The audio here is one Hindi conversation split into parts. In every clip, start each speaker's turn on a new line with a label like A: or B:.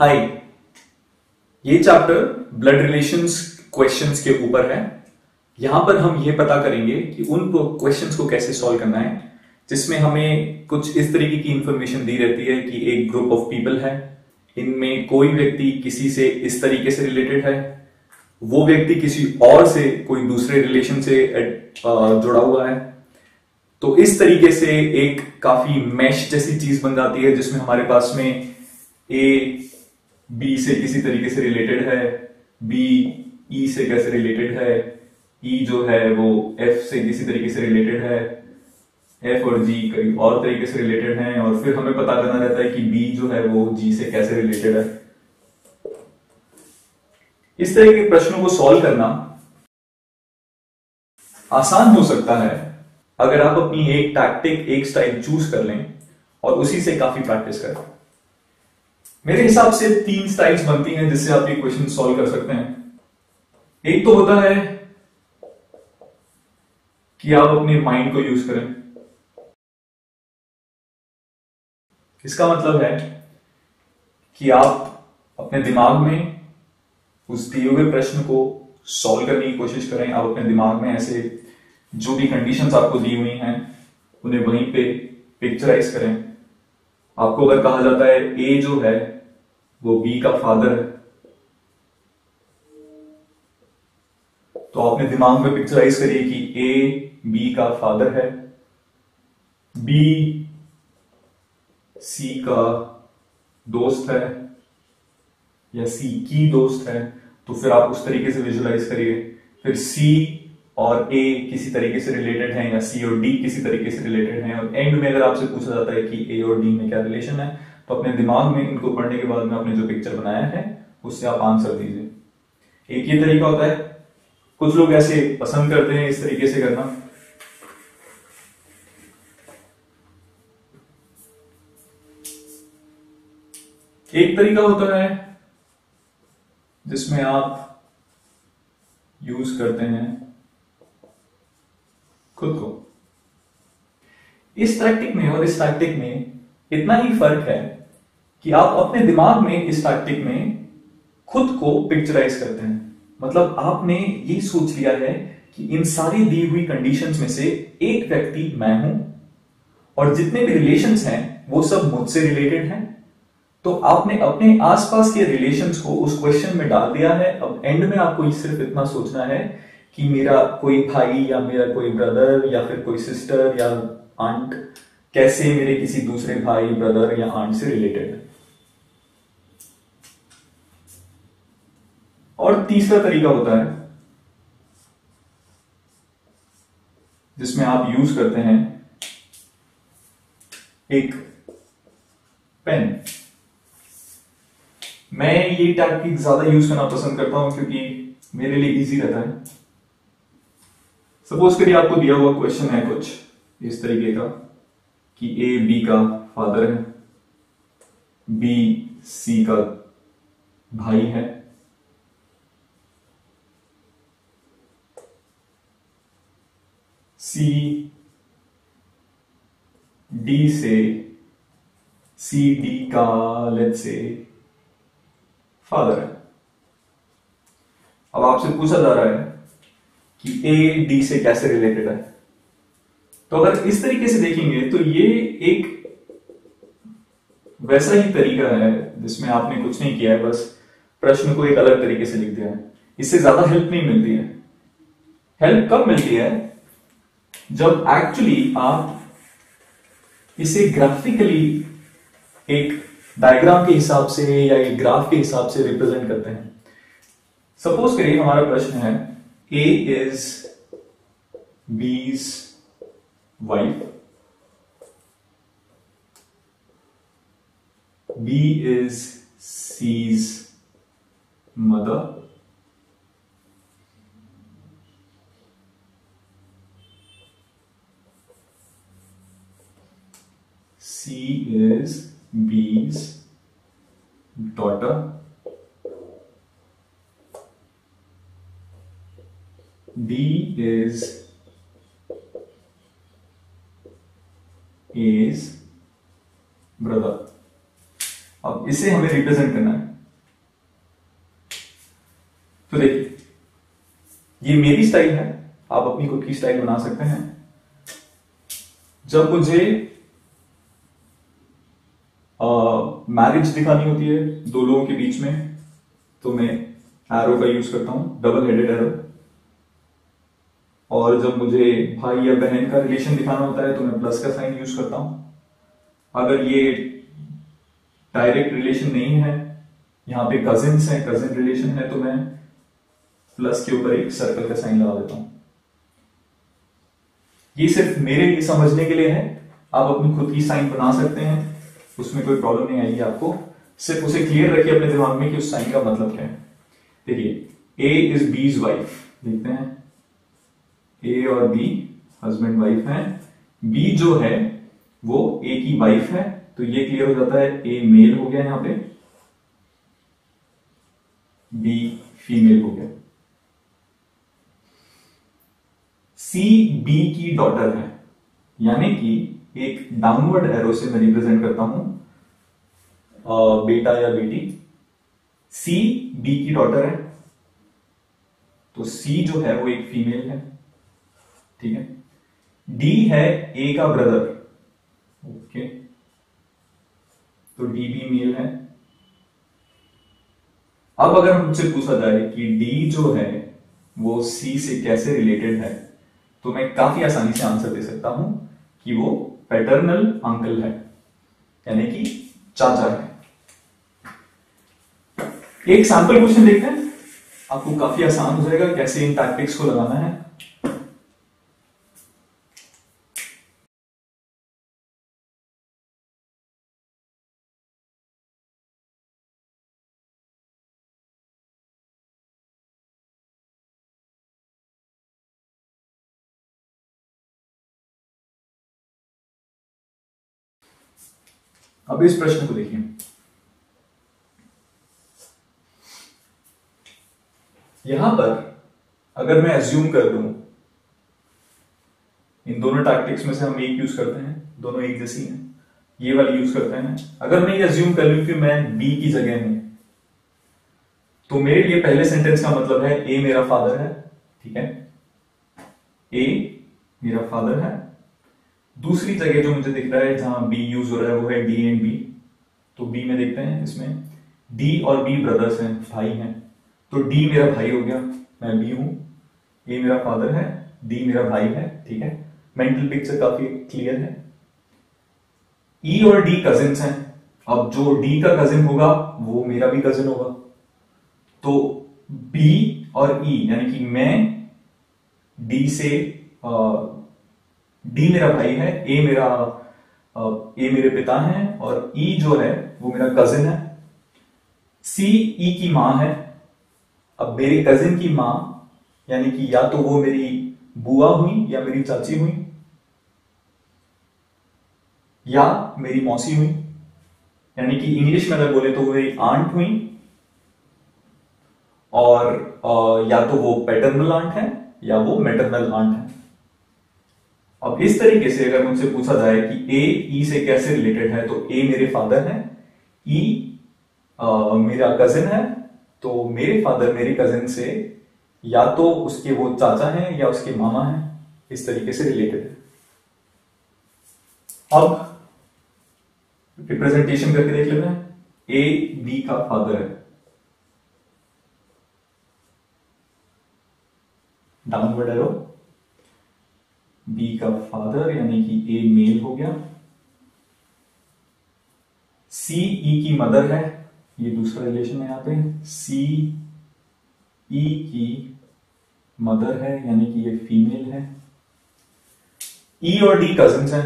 A: हाय। ये चैप्टर ब्लड रिलेशंस क्वेश्चंस के ऊपर है। यहां पर हम ये पता करेंगे कि उन क्वेश्चंस को कैसे सॉल्व करना है जिसमें हमें कुछ इस तरीके की इंफॉर्मेशन दी रहती है कि एक ग्रुप ऑफ पीपल है, इनमें कोई व्यक्ति किसी से इस तरीके से रिलेटेड है, वो व्यक्ति किसी और से कोई दूसरे रिलेशन से जुड़ा हुआ है। तो इस तरीके से एक काफी मैश जैसी चीज बन जाती है जिसमें हमारे पास में ए बी से किसी तरीके से रिलेटेड है, बी ई से कैसे रिलेटेड है, ई जो है वो एफ से किसी तरीके से रिलेटेड है, एफ और जी कई और तरीके से रिलेटेड हैं, और फिर हमें पता करना रहता है कि बी जो है वो जी से कैसे रिलेटेड है। इस तरह के प्रश्नों को सॉल्व करना आसान हो सकता है अगर आप अपनी एक टैक्टिक, एक स्टाइल चूज कर लें और उसी से काफी प्रैक्टिस करें। मेरे हिसाब से 3 स्टाइल्स बनती हैं जिससे आप ये क्वेश्चन सॉल्व कर सकते हैं। एक तो होता है कि आप अपने माइंड को यूज करें। इसका मतलब है कि आप अपने दिमाग में उस दिए हुए प्रश्न को सॉल्व करने की कोशिश करें। आप अपने दिमाग में ऐसे जो भी कंडीशंस आपको दी हुई हैं उन्हें वहीं पे पिक्चराइज करें। आपको अगर कहा जाता है ए जो है वो बी का फादर है, तो अपने दिमाग में पिक्चराइज करिए कि ए बी का फादर है, बी सी का दोस्त है या सी की दोस्त है। तो फिर आप उस तरीके से विजुलाइज करिए। फिर सी और ए किसी तरीके से रिलेटेड हैं या सी और डी किसी तरीके से रिलेटेड हैं, और एंड में अगर आपसे पूछा जाता है कि ए और डी में क्या रिलेशन है, तो अपने दिमाग में इनको पढ़ने के बाद में आपने जो पिक्चर बनाया है उससे आप आंसर दीजिए। एक ये तरीका होता है। कुछ लोग ऐसे पसंद करते हैं इस तरीके से करना। एक तरीका होता है जिसमें आप यूज करते हैं खुद को। इस टैक्टिक में और इस टैक्टिक में इतना ही फर्क है कि आप अपने दिमाग में इस टैक्टिक में खुद को पिक्चराइज करते हैं। मतलब आपने ये सोच लिया है कि इन सारी दी हुई कंडीशंस में से एक व्यक्ति मैं हूं और जितने भी रिलेशंस हैं वो सब मुझसे रिलेटेड हैं। तो आपने अपने आसपास के रिलेशंस को उस क्वेश्चन में डाल दिया है। अब एंड में आपको सिर्फ इतना सोचना है कि मेरा कोई भाई या मेरा कोई ब्रदर या फिर कोई सिस्टर या आंट कैसे मेरे किसी दूसरे भाई, ब्रदर या आंट से रिलेटेड है। और तीसरा तरीका होता है जिसमें आप यूज करते हैं एक पेन। मैं ये टैक्टिक ज्यादा यूज करना पसंद करता हूं क्योंकि मेरे लिए इजी रहता है। सपोज करिए आपको दिया हुआ क्वेश्चन है कुछ इस तरीके का कि ए बी का फादर है, बी सी का भाई है, सी डी से सी डी का लेट्स से फादर है। अब आपसे पूछा जा रहा है कि ए डी से कैसे रिलेटेड है। तो अगर इस तरीके से देखेंगे तो ये एक वैसा ही तरीका है जिसमें आपने कुछ नहीं किया है, बस प्रश्न को एक अलग तरीके से लिख दिया है। इससे ज्यादा हेल्प नहीं मिलती है। हेल्प कब मिलती है? जब एक्चुअली आप इसे ग्राफिकली एक डायग्राम के हिसाब से या एक ग्राफ के हिसाब से रिप्रेजेंट करते हैं। सपोज करिए हमारा प्रश्न है A is B's wife, B is C's mother, C is B's daughter, D is A's brother। अब अब इसे हमें रिप्रेजेंट करना है। तो देखिए, ये मेरी स्टाइल है, आप अपनी खुद की स्टाइल बना सकते हैं। जब मुझे मैरिज दिखानी होती है दो लोगों के बीच में, तो मैं एरो का यूज करता हूं, डबल हेडेड एरो। और जब मुझे भाई या बहन का रिलेशन दिखाना होता है तो मैं प्लस का साइन यूज करता हूं। अगर ये डायरेक्ट रिलेशन नहीं है, यहां पे कजिन्स है, कजिन रिलेशन है, तो मैं प्लस के ऊपर एक सर्कल का साइन लगा देता हूं। ये सिर्फ मेरे लिए समझने के लिए है, आप अपनी खुद की साइन बना सकते हैं, उसमें कोई प्रॉब्लम नहीं आएगी आपको। सिर्फ उसे क्लियर रखिए अपने दिमाग में कि उस साइन का मतलब क्या है। देखिए, ए इज बीज वाइफ, देखते हैं ए और बी हस्बैंड वाइफ है, बी जो है वो ए की वाइफ है, तो ये क्लियर हो जाता है, ए मेल हो गया यहां पे, बी फीमेल हो गया। सी बी की डॉटर है, यानी कि एक डाउनवर्ड एरो से मैं रिप्रेजेंट करता हूं बेटा या बेटी। सी बी की डॉटर है, तो सी जो है वो एक फीमेल है, ठीक है। डी है ए का ब्रदर, ओके, तो डी भी मेल है। अब अगर मुझसे पूछा जाए कि डी जो है वो सी से कैसे रिलेटेड है, तो मैं काफी आसानी से आंसर दे सकता हूं कि वो पैटर्नल अंकल है, यानी कि चाचा है। एक सैंपल क्वेश्चन देखते हैं, आपको काफी आसान हो जाएगा कैसे इन टैक्टिक्स को लगाना है। अब इस प्रश्न को देखिए, यहां पर अगर मैं एज्यूम कर दूं, इन दोनों टैक्टिक्स में से हम एक यूज करते हैं, दोनों एक जैसी हैं, ये वाली यूज करते हैं। अगर मैं ये एज्यूम कर लूं कि मैं बी की जगह हूं, तो मेरे लिए पहले सेंटेंस का मतलब है ए मेरा फादर है, ठीक है, ए मेरा फादर है। दूसरी जगह जो मुझे दिख रहा है जहां बी यूज हो रहा है वो है डी एंड बी, तो बी में देखते हैं, इसमें डी और बी ब्रदर्स हैं, भाई हैं, तो डी मेरा भाई हो गया, मैं बी हूं, ए मेरा फादर है, डी मेरा भाई है, ठीक है। मेंटल पिक्चर काफी क्लियर है। ई और डी कजिन्स हैं, अब जो डी का कजिन होगा वो मेरा भी कजिन होगा, तो बी और ई यानी कि मैं डी से डी मेरा भाई है, ए मेरे पिता हैं, और ई जो है वो मेरा कजिन है। सी ई की मां है, अब मेरे कजिन की मां यानी कि या तो वो मेरी बुआ हुई या मेरी चाची हुई या मेरी मौसी हुई, यानी कि इंग्लिश में अगर बोले तो वो मेरी आंट हुई, और या तो वो पैटर्नल आंट है या वो मैटरनल आंट है। अब इस तरीके से अगर मुझसे पूछा जाए कि ए ई से कैसे रिलेटेड है, तो ए मेरे फादर है, ई मेरा कजिन है, तो मेरे फादर मेरे कजिन से या तो उसके वो चाचा हैं या उसके मामा हैं, इस तरीके से रिलेटेड है। अब रिप्रेजेंटेशन करके देख लेते हैं, ए बी का फादर है, डाउनवर्ड एरो, बी का फादर यानी कि ए मेल हो गया। सी ई की मदर है, ये दूसरा रिलेशन है, यहां पे सी ई की मदर है यानी कि ये फीमेल है। ई और डी कजिन्स हैं,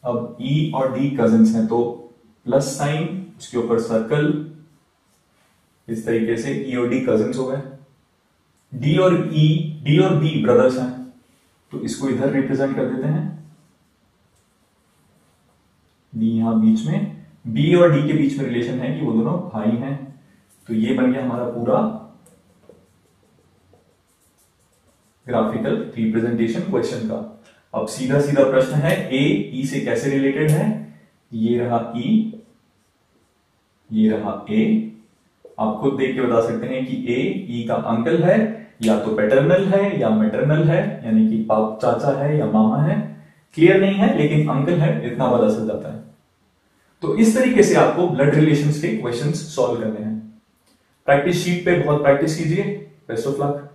A: अब ई और डी कजिन्स हैं तो प्लस साइन, उसके ऊपर सर्कल, इस तरीके से ई और डी कजिन्स हो गए। डी और बी ब्रदर्स हैं, तो इसको इधर रिप्रेजेंट कर देते हैं, डी यहां बीच में, बी और डी के बीच में रिलेशन है कि वो दोनों भाई हैं, तो ये बन गया हमारा पूरा ग्राफिकल रिप्रेजेंटेशन क्वेश्चन का। अब सीधा सीधा प्रश्न है, ए ई से कैसे रिलेटेड है, ये रहा ई ये रहा ए। आप खुद देख के बता सकते हैं कि ए ई का अंकल है, या तो पैटर्नल है या मैटरनल है, यानी कि पाप चाचा है या मामा है। क्लियर नहीं है लेकिन अंकल है, इतना पता चल जाता है। तो इस तरीके से आपको ब्लड रिलेशंस के क्वेश्चंस सॉल्व करने हैं। प्रैक्टिस शीट पे बहुत प्रैक्टिस कीजिए। Best of luck.